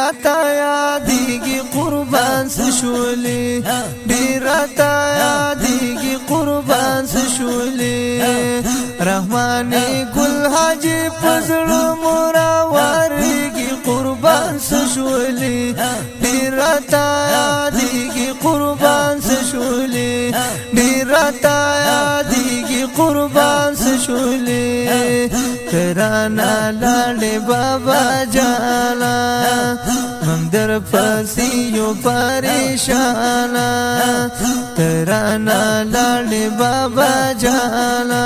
راتا یادیږي قربان سشولې ډېر راتا یادیږي قربان سشولې رحماني ګل حاجی پزړو مراورېږي قربان سشولې ډېر راتا یادیږي قربان سشولې ډېر راتا یادیږي قربان سشولې ترانا لاړې بابا جانا من در پسې یو پریشانا ترانا لاړې بابا جانا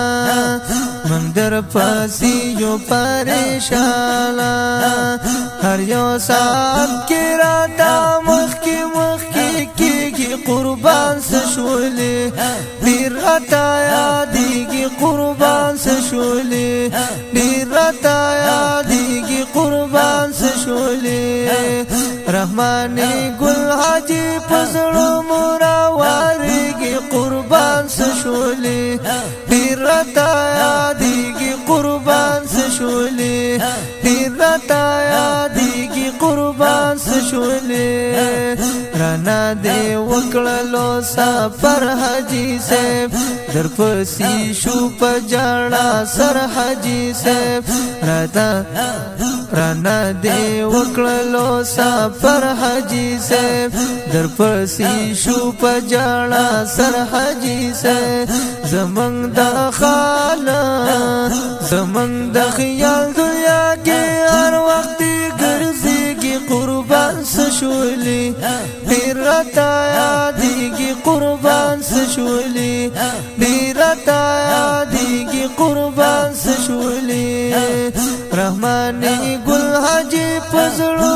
من در پسې یو پریشانا هر یو سات کې راته مخکې کېږي قربان سشولې ډېر راته یادېږي قربان سشولې ډېر راته یادېږي قربان سشولې رحماني ګل حاجی پزړو مراورېږي قربان سشولې ډېر راته یادېږي قربان سشولې ډېر راته یادېږي قربان سشولې رانا دې وکړلو سفر حاجی صاحب در پسې شو په جاړه سر حاجی صاحب رانا دې وکړلو سفر حاجی صاحب در پسې شو په جاړه سر حاجی صاحب زمنګ د خاله زمنګ د خیال دنیا کې هر وخت ګرځيږي قربان سشولې ډېر راته یادېږي قربان سشولې ډېر راته یادېږي قربان سشولې رحماني ګل حاجی پزړو